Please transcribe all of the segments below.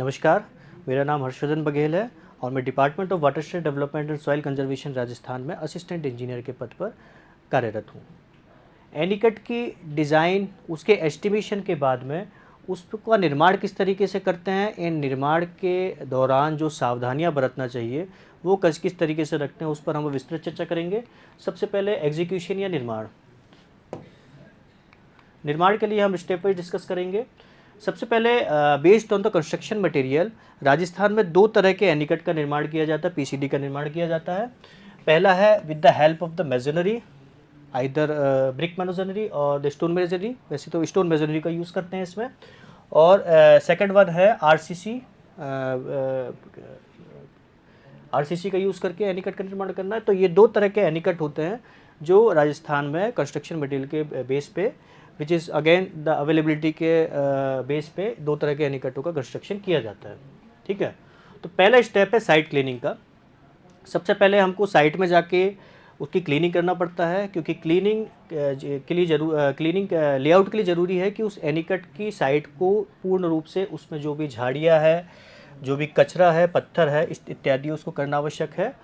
नमस्कार, मेरा नाम हर्षवर्धन बघेल है और मैं department of watershed development and soil conservation Rajasthan में असिस्टेंट इंजीनियर के पद पर कार्यरत हूँ। एनीकट की डिज़ाइन, उसके एस्टिमेशन के बाद में उसका निर्माण किस तरीके से करते हैं, इन निर्माण के दौरान जो सावधानियाँ बरतना चाहिए वो किस तरीके से रखते हैं, उस पर हम विस्तृत चर्चा करेंगे। सबसे पहले एग्जीक्यूशन या निर्माण के लिए हम स्टेप वाइज डिस्कस करेंगे। सबसे पहले based on the construction material, Rajasthan में दो तरह के एनीकट का निर्माण किया जाता है, पीसीडी का निर्माण किया जाता है। पहला है with the help of the masonry, either brick masonry और द स्टोन मेजनरी। वैसे तो स्टोन मेजनरी का यूज़ करते हैं इसमें। और सेकंड वन है आरसीसी का यूज़ करके एनीकट का निर्माण करना है। तो ये दो तरह के एनीकट होते हैं जो राजस्थान में कंस्ट्रक्शन मटेरियल के बेस पे, which is again the availability के बेस पे दो तरह के एनीकटों का कंस्ट्रक्शन किया जाता है। ठीक है, तो पहला स्टेप है साइट क्लीनिंग का। सबसे पहले हमको साइट में जाके उसकी क्लीनिंग करना पड़ता है, क्योंकि क्लीनिंग लेआउट के लिए ज़रूरी है कि उस एनीकट की साइट को पूर्ण रूप से उसमें जो भी झाड़ियाँ है, जो भी कचरा है, पत्थर है इत्यादि उसको करना आवश्यक है।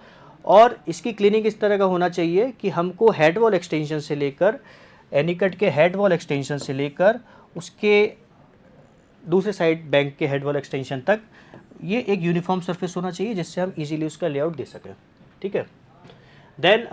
और इसकी क्लीनिंग इस तरह का होना चाहिए कि हमको हेड वॉल एक्सटेंशन से लेकर, एनीकट के हेड वॉल एक्सटेंशन से लेकर उसके दूसरे साइड बैंक के हेड वॉल एक्सटेंशन तक ये एक यूनिफॉर्म सरफेस होना चाहिए, जिससे हम इजीली उसका लेआउट दे सकें। ठीक है, देन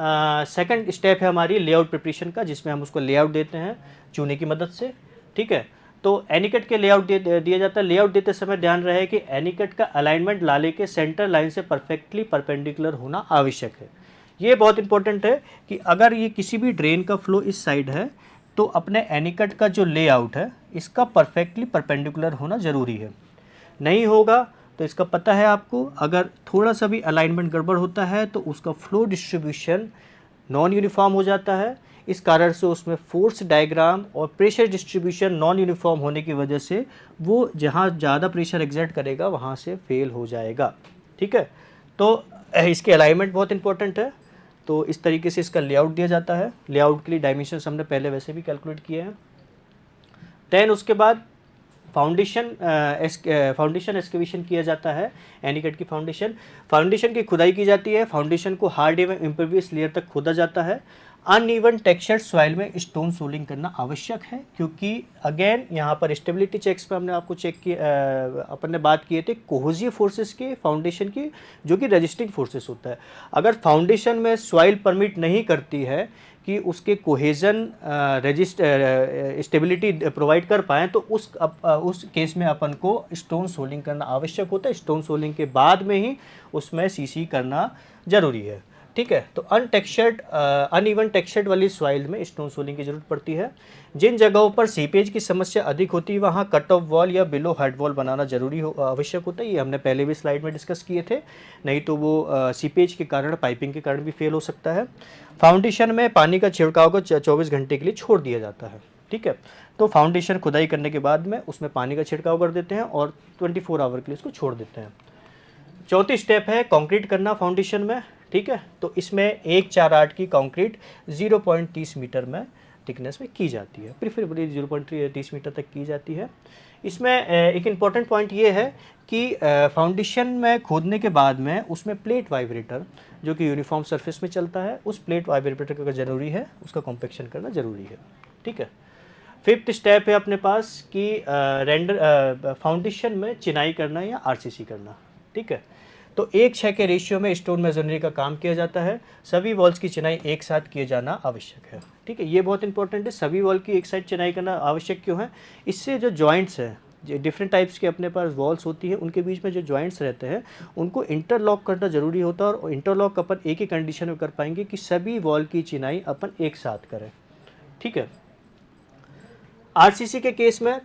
सेकंड स्टेप है हमारी लेआउट प्रिपरेशन का, जिसमें हम उसको लेआउट देते हैं चूने की मदद से। ठीक है, तो एनीकट के लेआउट दिया जाता है। लेआउट देते समय ध्यान रहे कि एनीकट का अलाइनमेंट लाले के सेंटर लाइन से परफेक्टली परपेंडिकुलर होना आवश्यक है। ये बहुत इंपॉर्टेंट है कि अगर ये किसी भी ड्रेन का फ्लो इस साइड है तो अपने एनीकट का जो लेआउट है इसका परफेक्टली परपेंडिकुलर होना ज़रूरी है। नहीं होगा तो इसका पता है आपको, अगर थोड़ा सा भी अलाइनमेंट गड़बड़ होता है तो उसका फ्लो डिस्ट्रीब्यूशन नॉन यूनिफॉर्म हो जाता है। इस कारण से उसमें फोर्स डायग्राम और प्रेशर डिस्ट्रीब्यूशन नॉन यूनिफॉर्म होने की वजह से वो जहाँ ज़्यादा प्रेशर एग्जर्ट करेगा वहाँ से फेल हो जाएगा। ठीक है, तो इसके अलाइनमेंट बहुत इंपॉर्टेंट है। तो इस तरीके से इसका लेआउट दिया जाता है। लेआउट के लिए डायमेंशंस हमने पहले वैसे भी कैलकुलेट किए हैं। देन उसके बाद फाउंडेशन एक्सकेवेशन किया जाता है। एनीकट की फाउंडेशन की खुदाई की जाती है। फाउंडेशन को हार्ड एवं इम्परवियस लेयर तक खोदा जाता है। अनइवन टेक्सचर्ड सॉइल में स्टोन सोलिंग करना आवश्यक है, क्योंकि अगेन यहाँ पर स्टेबिलिटी चेक्स पे हमने आपको चेक किया, अपन ने बात किए थे कोहेसिव फोर्सेस के फाउंडेशन की, जो कि रजिस्टिंग फोर्सेस होता है। अगर फाउंडेशन में सॉइल परमिट नहीं करती है कि उसके कोहेजन स्टेबिलिटी प्रोवाइड कर पाएँ, तो उस केस में अपन को स्टोन सोलिंग करना आवश्यक होता है। स्टोन सोलिंग के बाद में ही उसमें सीसी करना ज़रूरी है। ठीक है, तो अनइवन टेक्सचर्ड वाली सॉइल में स्टोन सोलिंग की जरूरत पड़ती है। जिन जगहों पर सीपेज की समस्या अधिक होती है वहाँ कट ऑफ वॉल या बिलो हेड वॉल बनाना आवश्यक होता है। ये हमने पहले भी स्लाइड में डिस्कस किए थे। नहीं तो वो सीपेज के कारण, पाइपिंग के कारण भी फेल हो सकता है। फाउंडेशन में पानी का छिड़काव को 24 घंटे के लिए छोड़ दिया जाता है। ठीक है, तो फाउंडेशन खुदाई करने के बाद में उसमें पानी का छिड़काव कर देते हैं और 24 आवर के लिए इसको छोड़ देते हैं। चौथी स्टेप है कंक्रीट करना फाउंडेशन में। ठीक है, तो इसमें 148 की कंक्रीट 0.30 मीटर में थिकनेस में की जाती है, प्रीफरेबली 0.30 मीटर तक की जाती है। इसमें एक इम्पॉर्टेंट पॉइंट ये है कि फाउंडेशन में खोदने के बाद में उसमें प्लेट वाइब्रेटर, जो कि यूनिफॉर्म सरफेस में चलता है, उस प्लेट वाइब्रेटर का ज़रूरी है, उसका कॉम्पेक्शन करना ज़रूरी है। ठीक है, फिफ्थ स्टेप है अपने पास कि फाउंडेशन में चिनाई करना या आरसीसी करना। ठीक है, तो 1:6 के रेशियो में स्टोन मेजनरी का काम किया जाता है। सभी वॉल्स की चिनाई एक साथ किए जाना आवश्यक है। ठीक है, ये बहुत इंपॉर्टेंट है, सभी वॉल की एक साथ चिनाई करना आवश्यक क्यों है? इससे जो जॉइंट्स हैं, जो डिफरेंट टाइप्स के अपने पास वॉल्स होती हैं, उनके बीच में जो जॉइंट्स रहते हैं उनको इंटरलॉक करना ज़रूरी होता है। और इंटरलॉक अपन एक ही कंडीशन में कर पाएंगे कि सभी वॉल की चिनाई अपन एक साथ करें। ठीक है, आरसीसी के केस में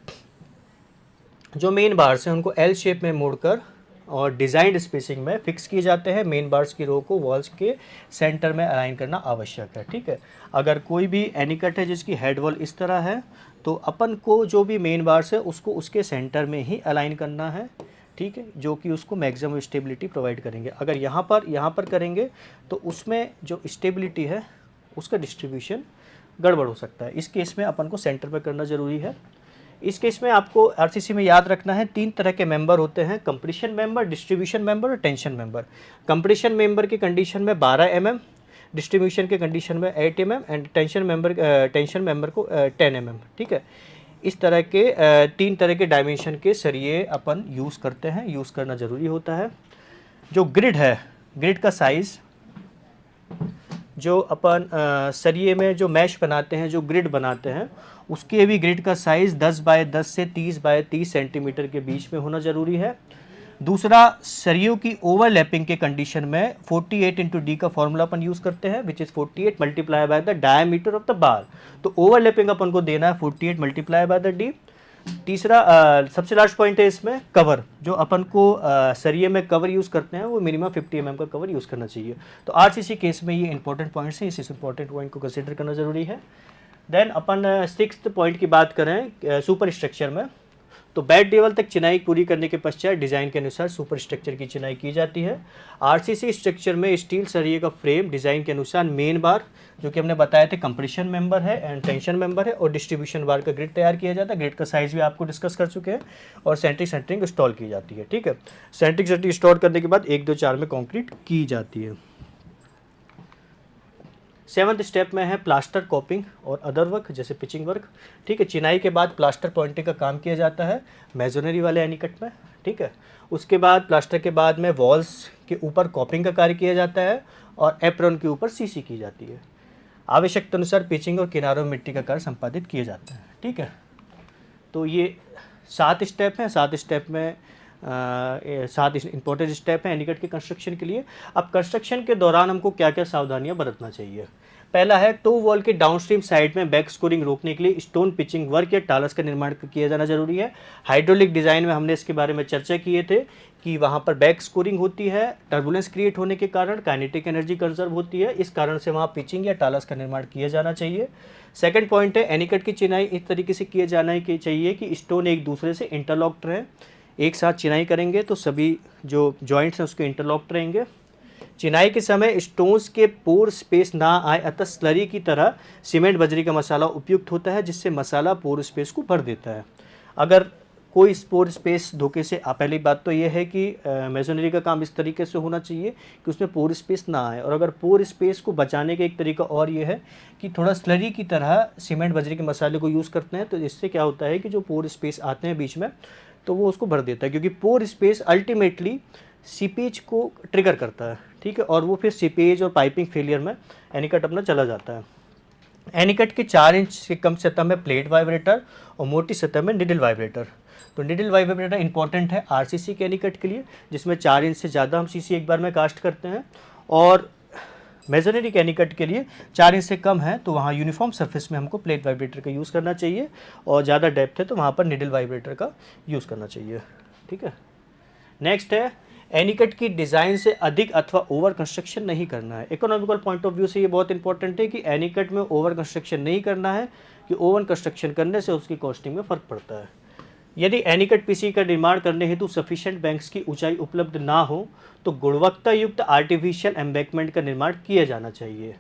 जो मेन बार्स हैं उनको एल शेप में मोड़कर और डिज़ाइंड स्पेसिंग में फिक्स किए जाते हैं। मेन बार्स की रो को वॉल्स के सेंटर में अलाइन करना आवश्यक है। ठीक है, अगर कोई भी एनीकट है जिसकी हेड वॉल इस तरह है तो अपन को जो भी मेन बार्स है उसको उसके सेंटर में ही अलाइन करना है। ठीक है, जो कि उसको मैक्सिमम स्टेबिलिटी प्रोवाइड करेंगे। अगर यहाँ पर करेंगे तो उसमें जो स्टेबिलिटी है उसका डिस्ट्रीब्यूशन गड़बड़ हो सकता है। इस केस में अपन को सेंटर पर करना ज़रूरी है। इस केस में आपको आरसीसी में याद रखना है 3 तरह के मेंबर होते हैं, कंप्रेशन मेंबर, डिस्ट्रीब्यूशन मेंबर और टेंशन मेंबर। कंप्रेशन मेंबर की कंडीशन में 12 mm, डिस्ट्रीब्यूशन के कंडीशन में 8 mm एंड टेंशन मेंबर को 10 mm। ठीक है, इस तरह के 3 तरह के डायमेंशन के सरिये अपन यूज़ करते हैं, यूज़ करना ज़रूरी होता है। जो ग्रिड है, ग्रिड का साइज़, जो अपन सरिये में जो मैश बनाते हैं, जो ग्रिड बनाते हैं, उसके भी ग्रिड का साइज़ 10 बाय 10 से 30 बाय 30 सेंटीमीटर के बीच में होना ज़रूरी है। दूसरा, सरियों की ओवरलैपिंग के कंडीशन में 48 इंटू डी का फॉर्मूला अपन यूज़ करते हैं, which is 48 multiply by the diameter of the bar. तो ओवरलैपिंग अपन को देना है 48 मल्टीप्लाई बाय द डी। तीसरा सबसे लास्ट पॉइंट है इसमें कवर, जो अपन को सरिये में कवर यूज़ करते हैं वो मिनिमम 50 mm का कवर यूज़ करना चाहिए। तो आरसीसी केस में ये इंपॉर्टेंट पॉइंट्स हैं, इस इंपॉर्टेंट पॉइंट को कंसिडर करना ज़रूरी है। देन अपन 6th पॉइंट की बात करें सुपर स्ट्रक्चर में, तो बेड लेवल तक चिनाई पूरी करने के पश्चात डिज़ाइन के अनुसार सुपर स्ट्रक्चर की चिनाई की जाती है। आरसीसी स्ट्रक्चर में स्टील सरिये का फ्रेम डिज़ाइन के अनुसार मेन बार, जो कि हमने बताया थे कंप्रेशन मेंबर है एंड टेंशन मेंबर है, और डिस्ट्रीब्यूशन बार का ग्रिड तैयार किया जाता है। ग्रिड का साइज़ भी आपको डिस्कस कर चुके हैं, और सेंटरिंग इंस्टॉल की जाती है। ठीक है, सेंटरिंग इंस्टॉल करने के बाद 1 2 4 में कंक्रीट की जाती है। 7th स्टेप में है प्लास्टर कॉपिंग और अदर वर्क, जैसे पिचिंग वर्क। ठीक है, चिनाई के बाद प्लास्टर पॉइंटिंग का काम किया जाता है मेजोनरी वाले एनीकट में। ठीक है, उसके बाद प्लास्टर के बाद में वॉल्स के ऊपर कॉपिंग का कार्य किया जाता है, और एप्रॉन के ऊपर सीसी की जाती है। आवश्यकता अनुसार पिचिंग और किनारों में मिट्टी का कार्य संपादित किया जाता है। ठीक है, तो ये 7 स्टेप हैं। 7 स्टेप में 7 इंपॉर्टेंट स्टेप हैं एनीकट के कंस्ट्रक्शन के लिए। अब कंस्ट्रक्शन के दौरान हमको क्या क्या सावधानियां बरतना चाहिए। पहला है, टो वॉल के डाउनस्ट्रीम साइड में बैक स्कोरिंग रोकने के लिए स्टोन पिचिंग वर्क या टालस का निर्माण किया जाना जरूरी है। हाइड्रोलिक डिज़ाइन में हमने इसके बारे में चर्चा किए थे कि वहाँ पर बैक स्कोरिंग होती है, टर्बुलेंस क्रिएट होने के कारण काइनेटिक एनर्जी कंजर्व होती है, इस कारण से वहाँ पिचिंग या टालस का निर्माण किया जाना चाहिए। सेकंड पॉइंट है, एनीकट की चिनाई इस तरीके से किए जाना चाहिए कि स्टोन एक दूसरे से इंटरलॉक्ड रहें। एक साथ चिनाई करेंगे तो सभी जो जॉइंट्स हैं उसके इंटरलॉक्ड रहेंगे। चिनाई के समय स्टोन्स के पोर स्पेस ना आए, अतः स्लरी की तरह सीमेंट बजरी का मसाला उपयुक्त होता है, जिससे मसाला पोर स्पेस को भर देता है। अगर कोई पोर स्पेस धोखे से, पहली बात तो ये है कि मेसोनरी का काम इस तरीके से होना चाहिए कि उसमें पोर स्पेस ना आए, और अगर पोर स्पेस को बचाने का एक तरीका और ये है कि थोड़ा स्लरी की तरह सीमेंट बजरी के मसाले को यूज़ करते हैं, तो इससे क्या होता है कि जो पोर स्पेस आते हैं बीच में तो वो उसको भर देता है, क्योंकि पोर स्पेस अल्टीमेटली सीपेज को ट्रिगर करता है। ठीक है, और वो फिर सीपेज और पाइपिंग फेलियर में एनीकट अपना चला जाता है। एनीकट के 4 इंच से कम सतह में प्लेट वाइब्रेटर और मोटी सतह में निडल वाइब्रेटर। तो निडल वाइब्रेटर इंपॉर्टेंट है आरसीसी के एनीकट के लिए, जिसमें 4 इंच से ज़्यादा हम सीसी एक बार में कास्ट करते हैं, और मेजोनरी के एनीकट के लिए 4 इंच से कम है तो वहाँ यूनिफॉर्म सरफेस में हमको प्लेट वाइब्रेटर का यूज़ करना चाहिए, और ज़्यादा डेप्थ है तो वहाँ पर निडल वाइब्रेटर का यूज़ करना चाहिए। ठीक है, नेक्स्ट है, एनीकट की डिज़ाइन से अधिक अथवा ओवर कंस्ट्रक्शन नहीं करना है। इकोनॉमिकल पॉइंट ऑफ व्यू से ये बहुत इंपॉर्टेंट है कि एनीकट में ओवर कंस्ट्रक्शन नहीं करना है, कि ओवर कंस्ट्रक्शन करने से उसकी कॉस्टिंग में फ़र्क पड़ता है। यदि एनीकट पीसी का निर्माण करने हेतु सफिशिएंट बैंक्स की ऊंचाई उपलब्ध ना हो तो गुणवत्ता युक्त आर्टिफिशियल एम्बैंकमेंट का निर्माण किया जाना चाहिए।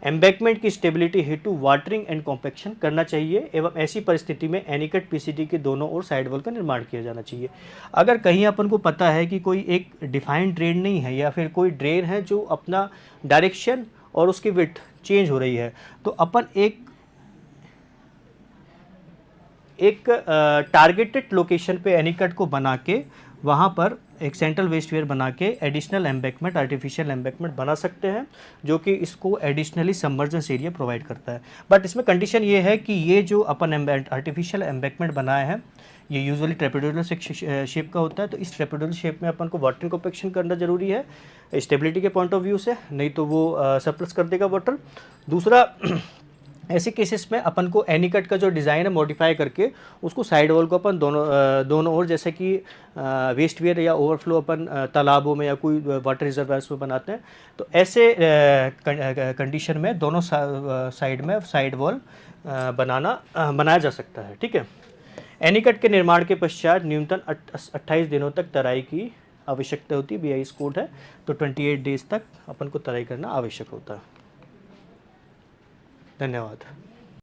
एम्बैंकमेंट की स्टेबिलिटी हेतु वाटरिंग एंड कॉम्पैक्शन करना चाहिए, एवं ऐसी परिस्थिति में एनीकट पीसीडी के दोनों ओर साइड वॉल का निर्माण किया जाना चाहिए। अगर कहीं अपन को पता है कि कोई एक डिफाइंड ड्रेन नहीं है, या फिर कोई ड्रेन है जो अपना डायरेक्शन और उसकी विड्थ चेंज हो रही है, तो अपन एक टारगेटेड लोकेशन पे एनीकट को बना के वहाँ पर एक सेंट्रल वेस्ट वेयर बना के एडिशनल एम्बैंकमेंट, आर्टिफिशियल एम्बैंकमेंट बना सकते हैं, जो कि इसको एडिशनली सबमर्जेंस एरिया प्रोवाइड करता है। बट इसमें कंडीशन ये है कि ये जो अपन आर्टिफिशियल एम्बैंकमेंट बनाए हैं ये यूजुअली ट्रेपेडोरल शेप का होता है, तो इस ट्रेपेडोरल शेप में अपन को वाटर कॉम्पैक्शन करना जरूरी है स्टेबिलिटी के पॉइंट ऑफ व्यू से, नहीं तो वो सरप्लस कर देगा वाटर। दूसरा, ऐसे केसेस में अपन को एनीकट का जो डिज़ाइन है मॉडिफाई करके उसको साइड वॉल को अपन दोनों ओर, जैसे कि वेस्ट वेयर या ओवरफ्लो अपन तालाबों में या कोई वाटर रिजर्वायर्स में बनाते हैं, तो ऐसे कंडीशन में दोनों साइड में साइड वॉल बनाया जा सकता है। ठीक है, एनीकट के निर्माण के पश्चात न्यूनतम 28 दिनों तक तराई की आवश्यकता होती है। BIS कोड है, तो 28 डेज तक अपन को तराई करना आवश्यक होता है। धन्यवाद।